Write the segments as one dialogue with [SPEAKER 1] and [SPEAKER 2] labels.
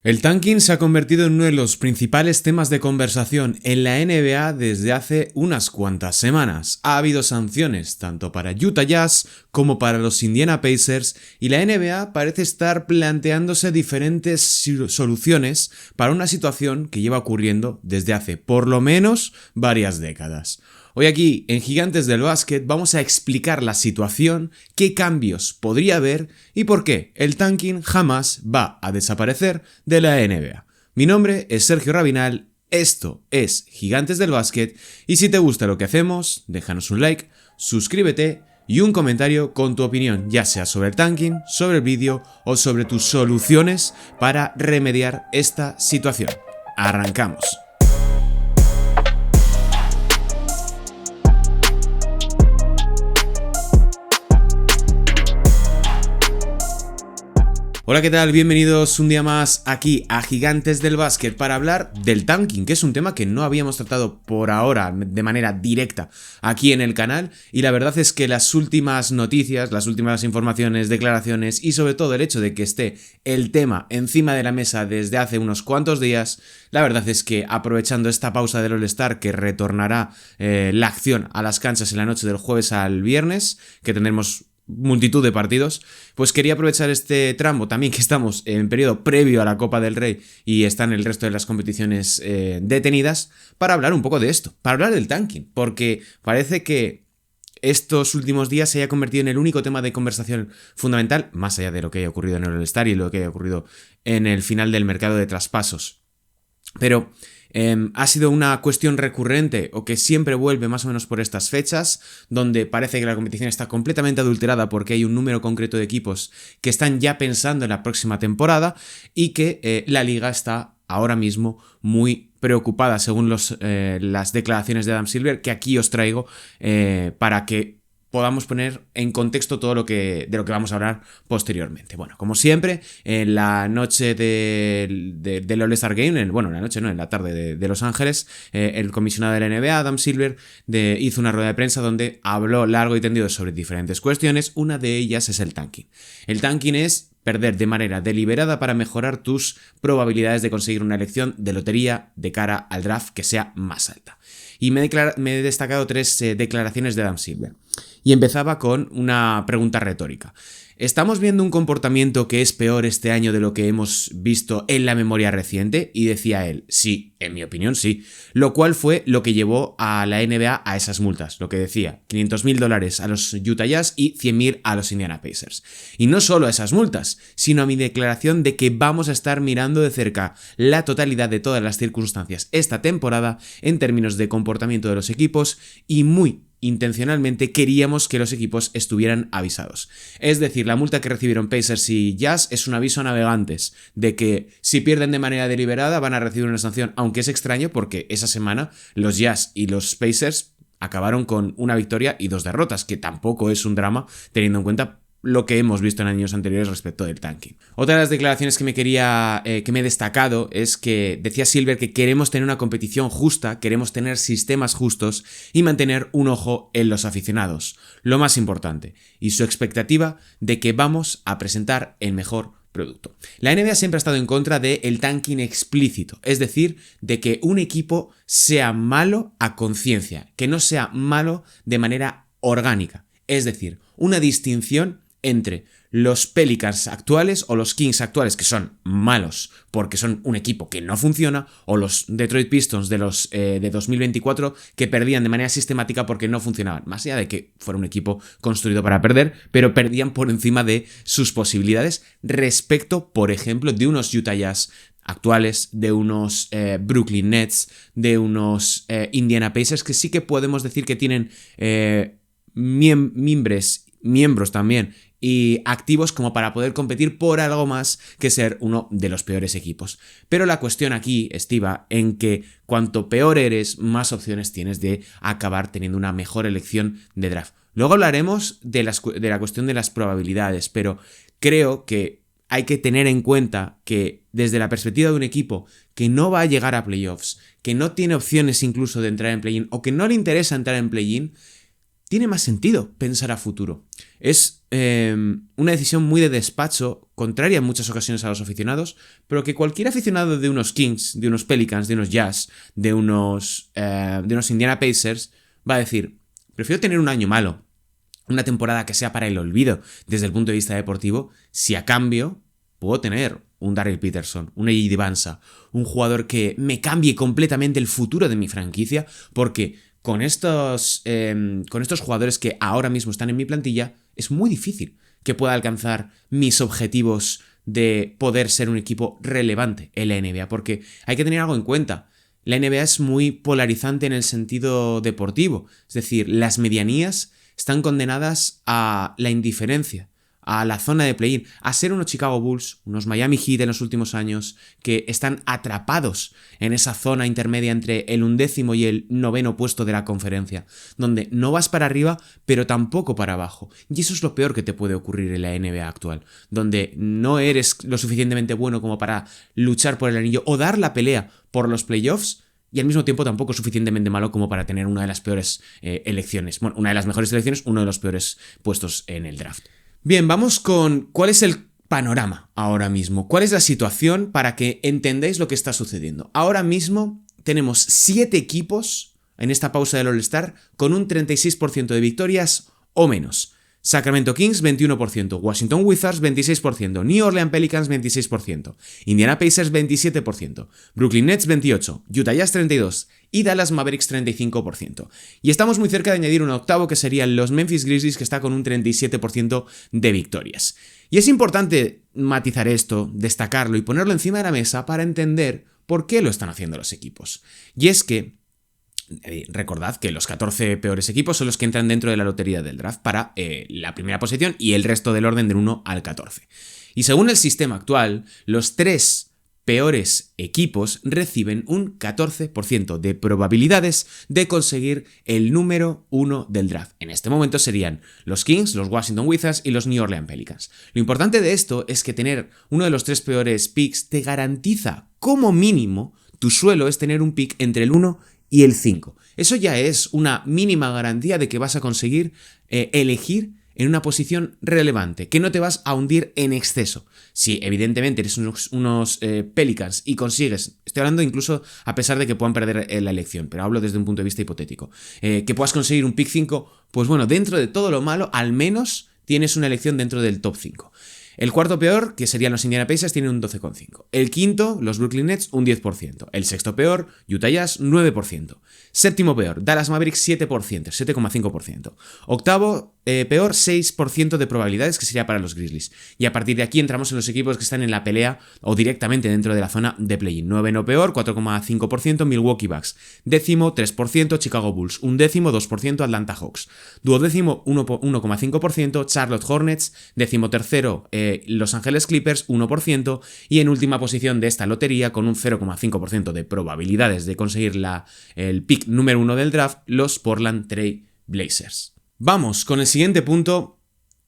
[SPEAKER 1] El tanking se ha convertido en uno de los principales temas de conversación en la NBA desde hace unas cuantas semanas. Ha habido sanciones tanto para Utah Jazz como para los Indiana Pacers y la NBA parece estar planteándose diferentes soluciones para una situación que lleva ocurriendo desde hace por lo menos varias décadas. Hoy aquí, en Gigantes del Básquet, vamos a explicar la situación, qué cambios podría haber y por qué el tanking jamás va a desaparecer de la NBA. Mi nombre es Sergio Rabinal, esto es Gigantes del Básquet y si te gusta lo que hacemos, déjanos un like, suscríbete y un comentario con tu opinión, ya sea sobre el tanking, sobre el vídeo o sobre tus soluciones para remediar esta situación. ¡Arrancamos! Hola, ¿qué tal? Bienvenidos un día más aquí a Gigantes del Básquet para hablar del tanking, que es un tema que no habíamos tratado por ahora de manera directa aquí en el canal, y la verdad es que las últimas noticias, las últimas informaciones, declaraciones y sobre todo el hecho de que esté el tema encima de la mesa desde hace unos cuantos días, la verdad es que aprovechando esta pausa del All-Star que retornará la acción a las canchas en la noche del jueves al viernes, que tendremos multitud de partidos, pues quería aprovechar este tramo también que estamos en periodo previo a la Copa del Rey y están el resto de las competiciones detenidas para hablar un poco de esto, para hablar del tanking, porque parece que estos últimos días se haya convertido en el único tema de conversación fundamental, más allá de lo que haya ocurrido en el All-Star y lo que haya ocurrido en el final del mercado de traspasos. Pero ha sido una cuestión recurrente o que siempre vuelve más o menos por estas fechas, donde parece que la competición está completamente adulterada porque hay un número concreto de equipos que están ya pensando en la próxima temporada y que la liga está ahora mismo muy preocupada, según las declaraciones de Adam Silver, que aquí os traigo para que podamos poner en contexto todo de lo que vamos a hablar posteriormente. Bueno, como siempre, en la noche del All-Star Game, en la tarde de Los Ángeles, el comisionado de la NBA, Adam Silver, hizo una rueda de prensa donde habló largo y tendido sobre diferentes cuestiones. Una de ellas es el tanking. El tanking es perder de manera deliberada para mejorar tus probabilidades de conseguir una elección de lotería de cara al draft que sea más alta. Y me he destacado tres declaraciones de Adam Silver. Y empezaba con una pregunta retórica. ¿Estamos viendo un comportamiento que es peor este año de lo que hemos visto en la memoria reciente? Y decía él, sí, en mi opinión sí. Lo cual fue lo que llevó a la NBA a esas multas. Lo que decía, $500,000 a los Utah Jazz y $100,000 a los Indiana Pacers. Y no solo a esas multas, sino a mi declaración de que vamos a estar mirando de cerca la totalidad de todas las circunstancias esta temporada en términos de comportamiento de los equipos y muy intencionalmente queríamos que los equipos estuvieran avisados. Es decir, la multa que recibieron Pacers y Jazz es un aviso a navegantes de que si pierden de manera deliberada van a recibir una sanción, aunque es extraño porque esa semana los Jazz y los Pacers acabaron con una victoria y 2 derrotas, que tampoco es un drama teniendo en cuenta lo que hemos visto en años anteriores respecto del tanking. Otra de las declaraciones que me he destacado es que decía Silver que queremos tener una competición justa, queremos tener sistemas justos y mantener un ojo en los aficionados, lo más importante, y su expectativa de que vamos a presentar el mejor producto. La NBA siempre ha estado en contra del tanking explícito, es decir, de que un equipo sea malo a conciencia, que no sea malo de manera orgánica, es decir, una distinción entre los Pelicans actuales o los Kings actuales, que son malos porque son un equipo que no funciona, o los Detroit Pistons de 2024 que perdían de manera sistemática porque no funcionaban, más allá de que fuera un equipo construido para perder, pero perdían por encima de sus posibilidades respecto, por ejemplo, de unos Utah Jazz actuales, de unos Brooklyn Nets, de unos Indiana Pacers, que sí que podemos decir que tienen miembros también y activos como para poder competir por algo más que ser uno de los peores equipos. Pero la cuestión aquí estriba en que cuanto peor eres, más opciones tienes de acabar teniendo una mejor elección de draft. Luego hablaremos de la cuestión de las probabilidades, pero creo que hay que tener en cuenta que desde la perspectiva de un equipo que no va a llegar a playoffs, que no tiene opciones incluso de entrar en play-in o que no le interesa entrar en play-in, tiene más sentido pensar a futuro. Es una decisión muy de despacho, contraria en muchas ocasiones a los aficionados, pero que cualquier aficionado de unos Kings, de unos Pelicans, de unos Jazz, de unos Indiana Pacers, va a decir, prefiero tener un año malo, una temporada que sea para el olvido desde el punto de vista deportivo, si a cambio puedo tener un Darrell Peterson, un A.J. Divansa, un jugador que me cambie completamente el futuro de mi franquicia, porque con estos jugadores que ahora mismo están en mi plantilla, es muy difícil que pueda alcanzar mis objetivos de poder ser un equipo relevante en la NBA, porque hay que tener algo en cuenta. La NBA es muy polarizante en el sentido deportivo, es decir, las medianías están condenadas a la indiferencia, a la zona de play-in, a ser unos Chicago Bulls, unos Miami Heat en los últimos años, que están atrapados en esa zona intermedia entre el 11º y el 9º puesto de la conferencia, donde no vas para arriba, pero tampoco para abajo. Y eso es lo peor que te puede ocurrir en la NBA actual, donde no eres lo suficientemente bueno como para luchar por el anillo o dar la pelea por los playoffs, y al mismo tiempo tampoco suficientemente malo como para tener una de las peores elecciones. Bueno, una de las mejores elecciones, uno de los peores puestos en el draft. Bien, vamos con cuál es el panorama ahora mismo, cuál es la situación para que entendáis lo que está sucediendo. Ahora mismo tenemos 7 equipos en esta pausa del All-Star con un 36% de victorias o menos. Sacramento Kings 21%, Washington Wizards 26%, New Orleans Pelicans 26%, Indiana Pacers 27%, Brooklyn Nets 28%, Utah Jazz 32% y Dallas Mavericks 35%. Y estamos muy cerca de añadir un octavo que serían los Memphis Grizzlies, que está con un 37% de victorias. Y es importante matizar esto, destacarlo y ponerlo encima de la mesa para entender por qué lo están haciendo los equipos. Y es que recordad que los 14 peores equipos son los que entran dentro de la lotería del draft para la primera posición y el resto del orden del 1 al 14. Y según el sistema actual, los 3 peores equipos reciben un 14% de probabilidades de conseguir el número 1 del draft. En este momento serían los Kings, los Washington Wizards y los New Orleans Pelicans. Lo importante de esto es que tener uno de los 3 peores picks te garantiza, como mínimo, tu suelo es tener un pick entre el 1 y el 5. Eso ya es una mínima garantía de que vas a conseguir elegir en una posición relevante, que no te vas a hundir en exceso. Si evidentemente eres unos Pelicans y consigues, estoy hablando incluso a pesar de que puedan perder la elección, pero hablo desde un punto de vista hipotético, que puedas conseguir un pick 5, pues bueno, dentro de todo lo malo, al menos tienes una elección dentro del top 5. El cuarto peor, que serían los Indiana Pacers, tienen un 12,5%. El quinto, los Brooklyn Nets, un 10%. El sexto peor, Utah Jazz, 9%. Séptimo peor, Dallas Mavericks, 7%, 7,5%. Octavo peor, 6% de probabilidades, que sería para los Grizzlies. Y a partir de aquí entramos en los equipos que están en la pelea o directamente dentro de la zona de play-in. Noveno peor, 4,5%, Milwaukee Bucks. Décimo, 3%, Chicago Bulls. Undécimo, 2%, Atlanta Hawks. Duodécimo, 1,5%, Charlotte Hornets. Décimo tercero, Los Ángeles Clippers, 1%, y en última posición de esta lotería, con un 0,5% de probabilidades de conseguir el pick número 1 del draft, los Portland Trail Blazers. Vamos con el siguiente punto.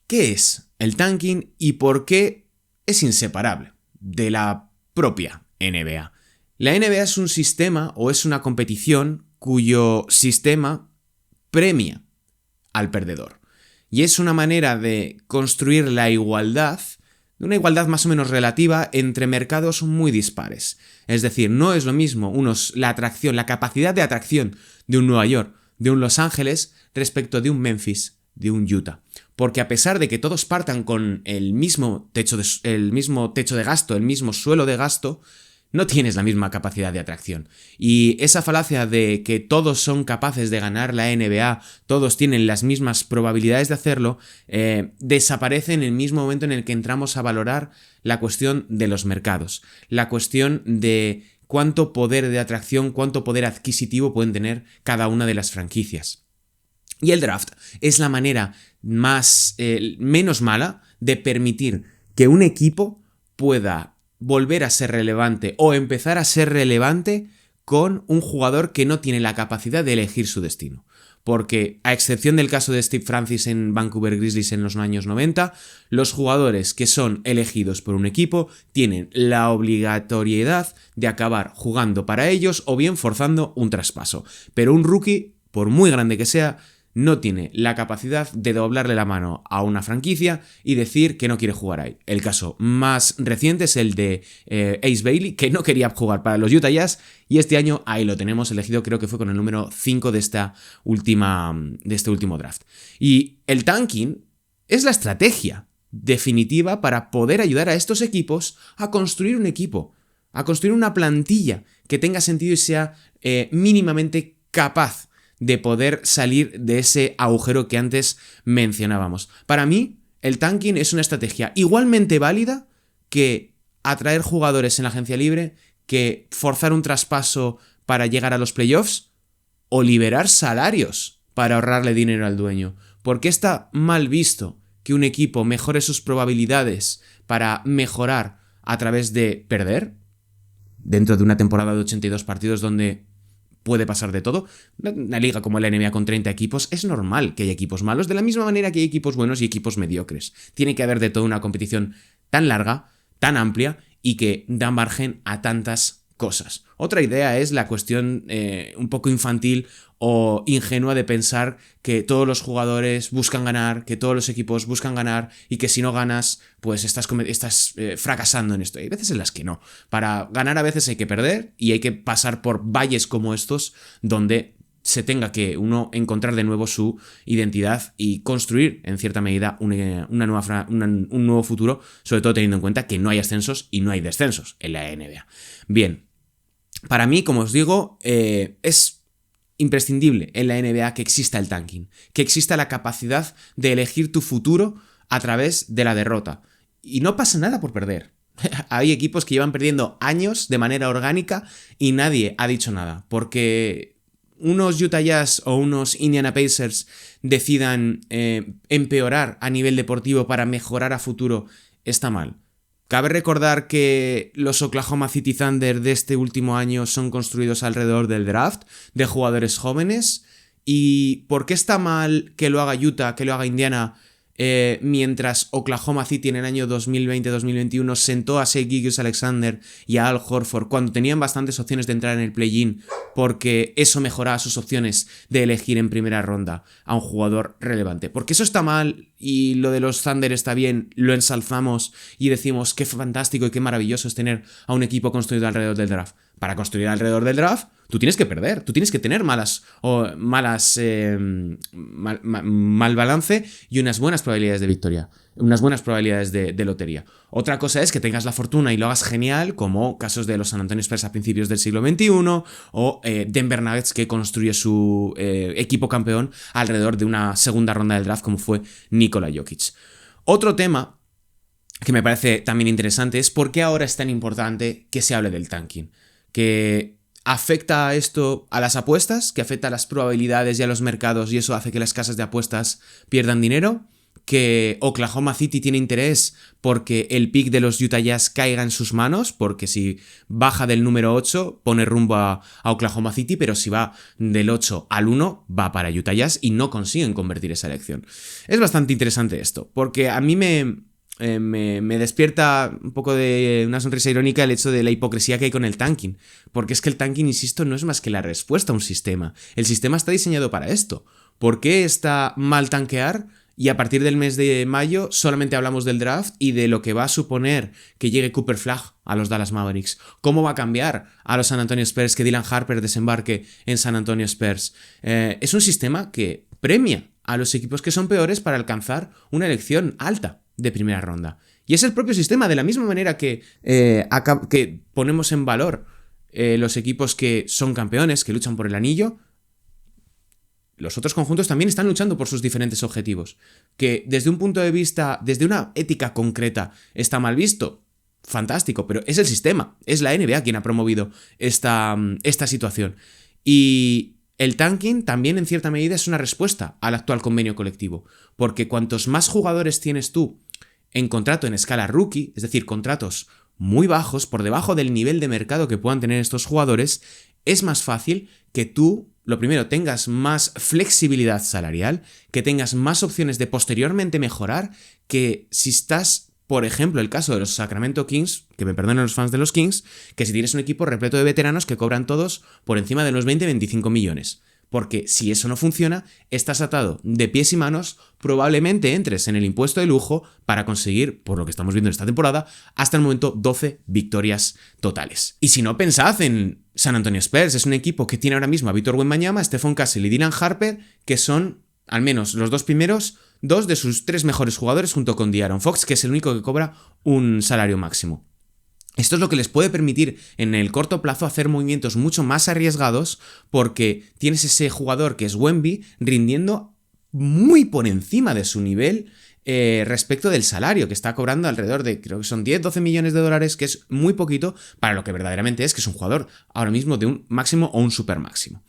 [SPEAKER 1] ¿Qué es el tanking y por qué es inseparable de la propia NBA? La NBA es un sistema o es una competición cuyo sistema premia al perdedor. Y es una manera de construir la igualdad, una igualdad más o menos relativa entre mercados muy dispares. Es decir, no es lo mismo la capacidad de atracción de un Nueva York, de un Los Ángeles, respecto de un Memphis, de un Utah. Porque a pesar de que todos partan con el mismo techo de gasto, el mismo suelo de gasto, no tienes la misma capacidad de atracción. Y esa falacia de que todos son capaces de ganar la NBA, todos tienen las mismas probabilidades de hacerlo, desaparece en el mismo momento en el que entramos a valorar la cuestión de los mercados, la cuestión de cuánto poder de atracción, cuánto poder adquisitivo pueden tener cada una de las franquicias. Y el draft es la manera menos mala de permitir que un equipo pueda volver a ser relevante o empezar a ser relevante con un jugador que no tiene la capacidad de elegir su destino. Porque, a excepción del caso de Steve Francis en Vancouver Grizzlies en los años 90, los jugadores que son elegidos por un equipo tienen la obligatoriedad de acabar jugando para ellos o bien forzando un traspaso. Pero un rookie, por muy grande que sea, no tiene la capacidad de doblarle la mano a una franquicia y decir que no quiere jugar ahí. El caso más reciente es el de Ace Bailey, que no quería jugar para los Utah Jazz, y este año ahí lo tenemos elegido, creo que fue con el número 5 de este último draft. Y el tanking es la estrategia definitiva para poder ayudar a estos equipos a construir un equipo, a construir una plantilla que tenga sentido y sea mínimamente capaz de poder salir de ese agujero que antes mencionábamos. Para mí, el tanking es una estrategia igualmente válida que atraer jugadores en la agencia libre, que forzar un traspaso para llegar a los playoffs o liberar salarios para ahorrarle dinero al dueño. ¿Por qué está mal visto que un equipo mejore sus probabilidades para mejorar a través de perder dentro de una temporada de 82 partidos donde puede pasar de todo? Una liga como la NBA con 30 equipos, es normal que haya equipos malos, de la misma manera que hay equipos buenos y equipos mediocres. Tiene que haber de todo una competición tan larga, tan amplia y que da margen a tantas cosas. Otra idea es la cuestión un poco infantil o ingenua de pensar que todos los jugadores buscan ganar, que todos los equipos buscan ganar y que si no ganas, pues estás fracasando en esto. Hay veces en las que no. Para ganar a veces hay que perder y hay que pasar por valles como estos donde se tenga que uno encontrar de nuevo su identidad y construir, en cierta medida, un nuevo futuro, sobre todo teniendo en cuenta que no hay ascensos y no hay descensos en la NBA. Bien, para mí, como os digo, es imprescindible en la NBA que exista el tanking, que exista la capacidad de elegir tu futuro a través de la derrota. Y no pasa nada por perder. Hay equipos que llevan perdiendo años de manera orgánica y nadie ha dicho nada, porque unos Utah Jazz o unos Indiana Pacers decidan empeorar a nivel deportivo para mejorar a futuro, está mal. Cabe recordar que los Oklahoma City Thunder de este último año son construidos alrededor del draft, de jugadores jóvenes. ¿Y por qué está mal que lo haga Utah, que lo haga Indiana, mientras Oklahoma City en el año 2020-2021 sentó a Shai Gilgeous-Alexander y a Al Horford cuando tenían bastantes opciones de entrar en el play-in, porque eso mejoraba sus opciones de elegir en primera ronda a un jugador relevante? Porque eso está mal y lo de los Thunder está bien, lo ensalzamos y decimos qué fantástico y qué maravilloso es tener a un equipo construido alrededor del draft. Para construir alrededor del draft, tú tienes que perder, tú tienes que tener mal balance y unas buenas probabilidades de victoria, unas buenas probabilidades de lotería. Otra cosa es que tengas la fortuna y lo hagas genial, como casos de los San Antonio Spurs a principios del siglo XXI o Denver Nuggets, que construye su equipo campeón alrededor de una segunda ronda del draft, como fue Nikola Jokic. Otro tema que me parece también interesante es por qué ahora es tan importante que se hable del tanking. Que afecta esto a las apuestas, que afecta a las probabilidades y a los mercados y eso hace que las casas de apuestas pierdan dinero, que Oklahoma City tiene interés porque el pick de los Utah Jazz caiga en sus manos, porque si baja del número 8 pone rumbo a Oklahoma City, pero si va del 8 al 1 va para Utah Jazz y no consiguen convertir esa elección. Es bastante interesante esto, porque a mí me despierta un poco de una sonrisa irónica el hecho de la hipocresía que hay con el tanking, porque es que el tanking, insisto, no es más que la respuesta a un sistema. El sistema está diseñado para esto. ¿Por qué está mal tanquear? Y a partir del mes de mayo solamente hablamos del draft y de lo que va a suponer que llegue Cooper Flagg a los Dallas Mavericks. ¿Cómo va a cambiar a los San Antonio Spurs que Dylan Harper desembarque en San Antonio Spurs? Es un sistema que premia a los equipos que son peores para alcanzar una elección alta de primera ronda. Y es el propio sistema, de la misma manera que ponemos en valor los equipos que son campeones, que luchan por el anillo. Los otros conjuntos también están luchando por sus diferentes objetivos. Que desde un punto de vista, desde una ética concreta, está mal visto. Fantástico, pero es el sistema, es la NBA quien ha promovido esta situación. Y el tanking también en cierta medida es una respuesta al actual convenio colectivo, porque cuantos más jugadores tienes tú en contrato en escala rookie, es decir, contratos muy bajos, por debajo del nivel de mercado que puedan tener estos jugadores, es más fácil que tú, lo primero, tengas más flexibilidad salarial, que tengas más opciones de posteriormente mejorar, que si estás, por ejemplo, el caso de los Sacramento Kings, que me perdonen los fans de los Kings, que si tienes un equipo repleto de veteranos que cobran todos por encima de los 20-25 millones. Porque si eso no funciona, estás atado de pies y manos, probablemente entres en el impuesto de lujo para conseguir, por lo que estamos viendo en esta temporada, hasta el momento 12 victorias totales. Y si no, pensad en San Antonio Spurs, es un equipo que tiene ahora mismo a Victor Wembanyama, Stephon Castle y Dylan Harper, que son, al menos los dos primeros, dos de sus tres mejores jugadores junto con De'Aaron Fox, que es el único que cobra un salario máximo. Esto es lo que les puede permitir en el corto plazo hacer movimientos mucho más arriesgados porque tienes ese jugador que es Wemby rindiendo muy por encima de su nivel respecto del salario que está cobrando alrededor de, creo que son 10-12 millones de dólares, que es muy poquito para lo que verdaderamente es, que es un jugador ahora mismo de un máximo o un super máximo.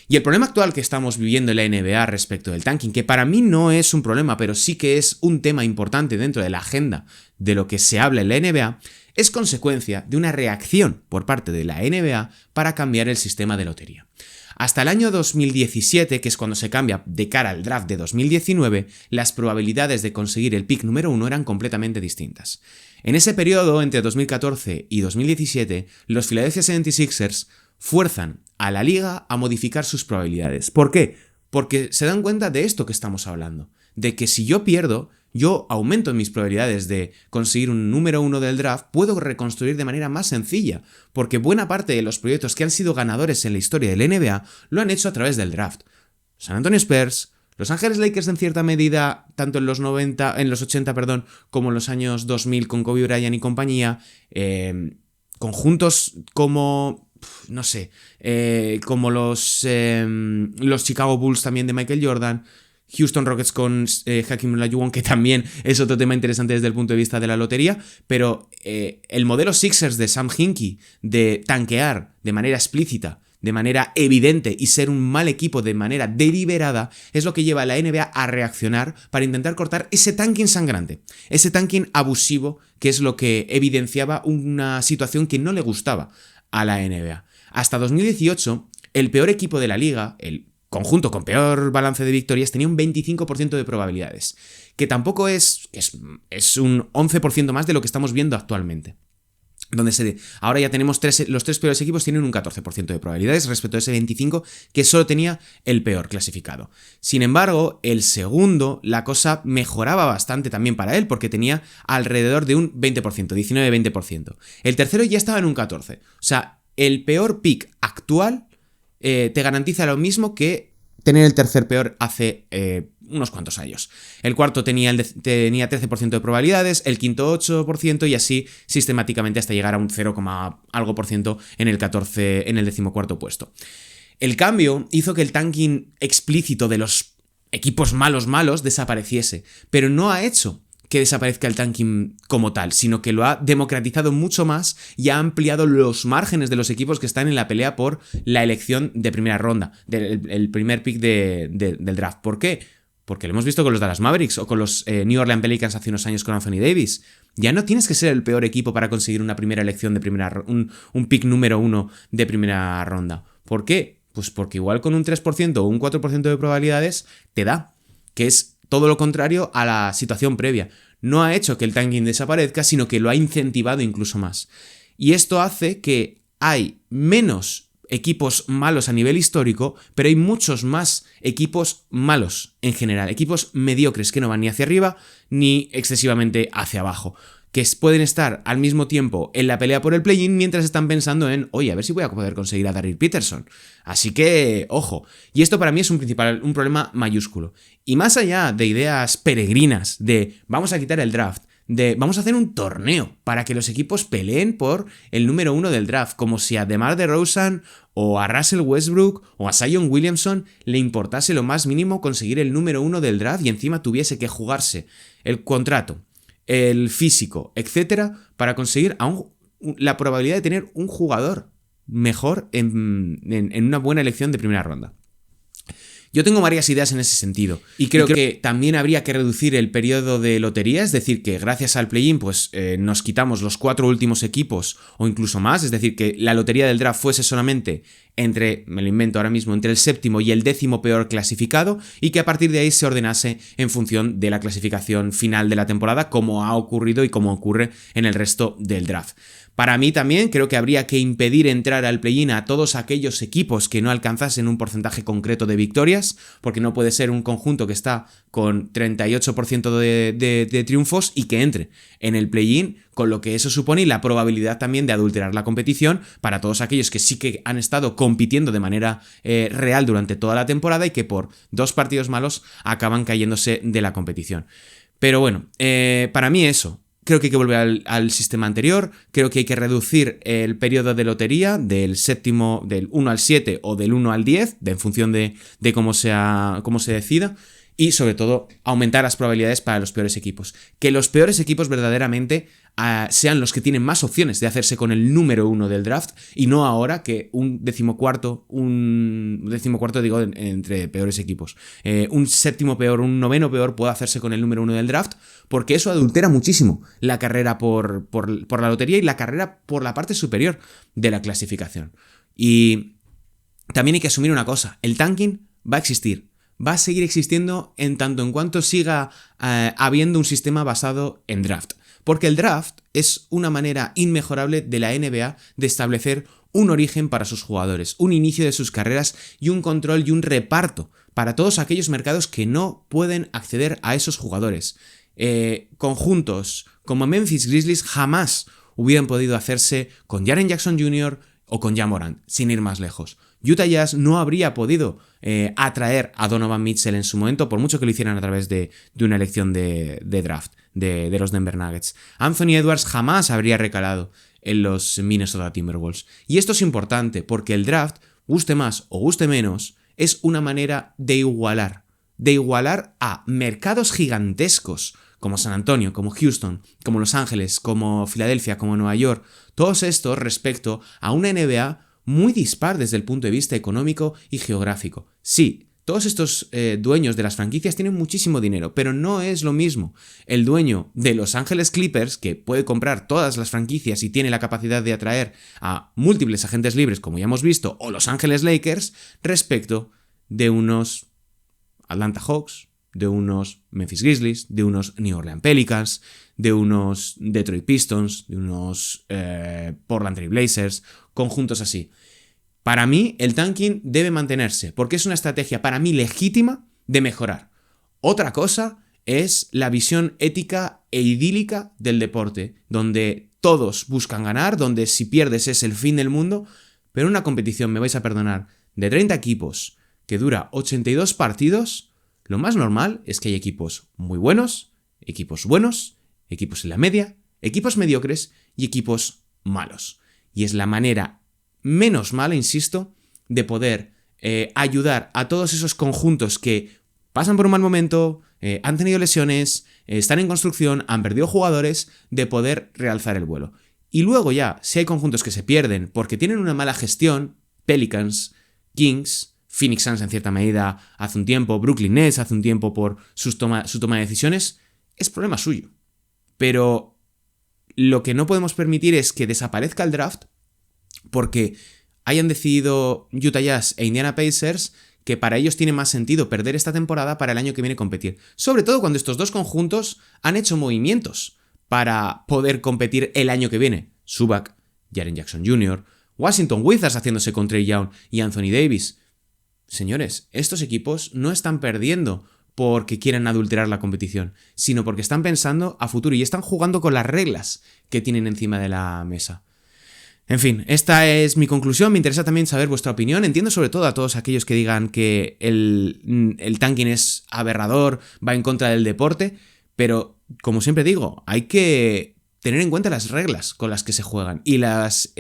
[SPEAKER 1] Y el problema actual que estamos viviendo en la NBA respecto del tanking, que para mí no es un problema, pero sí que es un tema importante dentro de la agenda de lo que se habla en la NBA, es consecuencia de una reacción por parte de la NBA para cambiar el sistema de lotería. Hasta el año 2017, que es cuando se cambia de cara al draft de 2019, las probabilidades de conseguir el pick número 1 eran completamente distintas. En ese periodo, entre 2014 y 2017, los Philadelphia 76ers fuerzan a la liga a modificar sus probabilidades. ¿Por qué? Porque se dan cuenta de esto que estamos hablando, de que si yo pierdo, yo aumento mis probabilidades de conseguir un número 1 del draft, puedo reconstruir de manera más sencilla, porque buena parte de los proyectos que han sido ganadores en la historia del NBA lo han hecho a través del draft. San Antonio Spurs, Los Ángeles Lakers en cierta medida, tanto en los 80, como en los años 2000 con Kobe Bryant y compañía, conjuntos como, no sé, como los Chicago Bulls también de Michael Jordan, Houston Rockets con Hakeem Olajuwon, que también es otro tema interesante desde el punto de vista de la lotería, pero el modelo Sixers de Sam Hinkie de tanquear de manera explícita, de manera evidente y ser un mal equipo de manera deliberada es lo que lleva a la NBA a reaccionar para intentar cortar ese tanking sangrante, ese tanking abusivo, que es lo que evidenciaba una situación que no le gustaba a la NBA. Hasta 2018, el peor equipo de la liga, el conjunto con peor balance de victorias, tenía un 25% de probabilidades, que tampoco es un 11% más de lo que estamos viendo actualmente. Ahora ya tenemos los tres peores equipos tienen un 14% de probabilidades respecto a ese 25% que solo tenía el peor clasificado. Sin embargo, el segundo, la cosa mejoraba bastante también para él, porque tenía alrededor de un 20%, 19-20%. El tercero ya estaba en un 14%. O sea, el peor pick actual te garantiza lo mismo que tener el tercer peor hace unos cuantos años. El cuarto tenía 13% de probabilidades, el quinto 8% y así sistemáticamente hasta llegar a un 0, algo por ciento en el 14º puesto. El cambio hizo que el tanking explícito de los equipos malos desapareciese, pero no ha hecho que desaparezca el tanking como tal, sino que lo ha democratizado mucho más y ha ampliado los márgenes de los equipos que están en la pelea por la elección de primera ronda, el primer pick del draft. ¿Por qué? Porque lo hemos visto con los Dallas Mavericks o con los New Orleans Pelicans hace unos años con Anthony Davis. Ya no tienes que ser el peor equipo para conseguir una primera elección de un pick número 1 de primera ronda. ¿Por qué? Pues porque igual con un 3% o un 4% de probabilidades te da, que es todo lo contrario a la situación previa. No ha hecho que el tanking desaparezca, sino que lo ha incentivado incluso más. Y esto hace que hay menos equipos malos a nivel histórico, pero hay muchos más equipos malos en general. Equipos mediocres que no van ni hacia arriba ni excesivamente hacia abajo, que pueden estar al mismo tiempo en la pelea por el play-in mientras están pensando en, oye, a ver si voy a poder conseguir a Daryl Peterson. Así que, ojo. Y esto para mí es un problema mayúsculo. Y más allá de ideas peregrinas de vamos a quitar el draft, de vamos a hacer un torneo para que los equipos peleen por el número 1 del draft, como si a DeMar DeRozan o a Russell Westbrook o a Zion Williamson le importase lo más mínimo conseguir el número 1 del draft y encima tuviese que jugarse el contrato, el físico, etcétera, para conseguir la probabilidad de tener un jugador mejor en una buena elección de primera ronda. Yo tengo varias ideas en ese sentido y creo que también habría que reducir el periodo de lotería, es decir, que gracias al play-in pues nos quitamos los 4 últimos equipos o incluso más, es decir, que la lotería del draft fuese solamente me lo invento ahora mismo, entre el 7º y el 10º peor clasificado y que a partir de ahí se ordenase en función de la clasificación final de la temporada como ha ocurrido y como ocurre en el resto del draft. Para mí también creo que habría que impedir entrar al play-in a todos aquellos equipos que no alcanzasen un porcentaje concreto de victorias, porque no puede ser un conjunto que está con 38% de triunfos y que entre en el play-in, con lo que eso supone y la probabilidad también de adulterar la competición para todos aquellos que sí que han estado compitiendo de manera real durante toda la temporada y que por 2 partidos malos acaban cayéndose de la competición. Pero bueno, para mí eso. Creo que hay que volver al sistema anterior, creo que hay que reducir el periodo de lotería del 1 al 7 o del 1 al 10, en función de cómo se decida, y sobre todo aumentar las probabilidades para los peores equipos. Que los peores equipos verdaderamente sean los que tienen más opciones de hacerse con el número 1 del draft, y no ahora que un decimocuarto digo entre peores equipos, un séptimo peor, un noveno peor pueda hacerse con el número 1 del draft, porque eso adultera muchísimo la carrera por la lotería y la carrera por la parte superior de la clasificación. Y también hay que asumir una cosa, el tanking va a existir. Va a seguir existiendo en tanto en cuanto siga habiendo un sistema basado en draft. Porque el draft es una manera inmejorable de la NBA de establecer un origen para sus jugadores, un inicio de sus carreras y un control y un reparto para todos aquellos mercados que no pueden acceder a esos jugadores. Conjuntos como Memphis Grizzlies jamás hubieran podido hacerse con Jaren Jackson Jr. o con Ja Morant, sin ir más lejos. Utah Jazz no habría podido atraer a Donovan Mitchell en su momento, por mucho que lo hicieran a través de una elección de draft de los Denver Nuggets. Anthony Edwards jamás habría recalado en los Minnesota Timberwolves. Y esto es importante porque el draft, guste más o guste menos, es una manera de igualar a mercados gigantescos como San Antonio, como Houston, como Los Ángeles, como Filadelfia, como Nueva York, todos estos respecto a una NBA muy dispar desde el punto de vista económico y geográfico. Sí, todos estos dueños de las franquicias tienen muchísimo dinero, pero no es lo mismo el dueño de Los Ángeles Clippers, que puede comprar todas las franquicias y tiene la capacidad de atraer a múltiples agentes libres, como ya hemos visto, o Los Ángeles Lakers, respecto de unos Atlanta Hawks, de unos Memphis Grizzlies, de unos New Orleans Pelicans, de unos Detroit Pistons, de unos Portland Trail Blazers, conjuntos así. Para mí, el tanking debe mantenerse, porque es una estrategia para mí legítima de mejorar. Otra cosa es la visión ética e idílica del deporte, donde todos buscan ganar, donde si pierdes es el fin del mundo, pero una competición, me vais a perdonar, de 30 equipos que dura 82 partidos, lo más normal es que hay equipos muy buenos, equipos en la media, equipos mediocres y equipos malos. Y es la manera menos mala, insisto, de poder ayudar a todos esos conjuntos que pasan por un mal momento, han tenido lesiones, están en construcción, han perdido jugadores, de poder realzar el vuelo. Y luego ya, si hay conjuntos que se pierden porque tienen una mala gestión, Pelicans, Kings, Phoenix Suns en cierta medida hace un tiempo, Brooklyn Nets hace un tiempo por su toma de decisiones, es problema suyo. Pero lo que no podemos permitir es que desaparezca el draft porque hayan decidido Utah Jazz e Indiana Pacers que para ellos tiene más sentido perder esta temporada para el año que viene competir. Sobre todo cuando estos dos conjuntos han hecho movimientos para poder competir el año que viene. Zubac, Jaren Jackson Jr., Washington Wizards haciéndose con Trae Young y Anthony Davis. Señores, estos equipos no están perdiendo porque quieran adulterar la competición, sino porque están pensando a futuro y están jugando con las reglas que tienen encima de la mesa. En fin, esta es mi conclusión. Me interesa también saber vuestra opinión. Entiendo sobre todo a todos aquellos que digan que el tanking es aberrador, va en contra del deporte, pero como siempre digo, hay que tener en cuenta las reglas con las que se juegan. Y las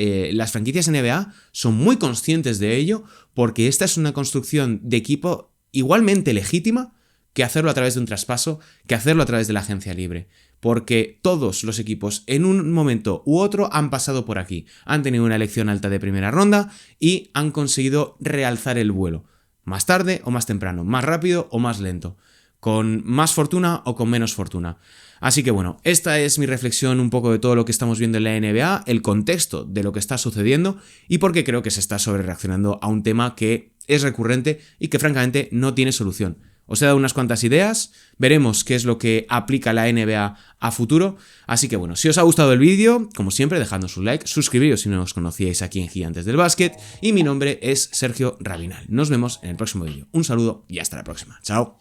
[SPEAKER 1] franquicias NBA son muy conscientes de ello, porque esta es una construcción de equipo igualmente legítima que hacerlo a través de un traspaso, que hacerlo a través de la agencia libre. Porque todos los equipos en un momento u otro han pasado por aquí, han tenido una elección alta de primera ronda y han conseguido realzar el vuelo, más tarde o más temprano, más rápido o más lento, con más fortuna o con menos fortuna. Así que bueno, esta es mi reflexión un poco de todo lo que estamos viendo en la NBA, el contexto de lo que está sucediendo y por qué creo que se está sobrereaccionando a un tema que es recurrente y que francamente no tiene solución. Os he dado unas cuantas ideas, veremos qué es lo que aplica la NBA a futuro. Así que bueno, si os ha gustado el vídeo, como siempre, dejadnos un like, suscribiros si no os conocíais aquí en Gigantes del Básquet, y mi nombre es Sergio Rabinal. Nos vemos en el próximo vídeo. Un saludo y hasta la próxima. Chao.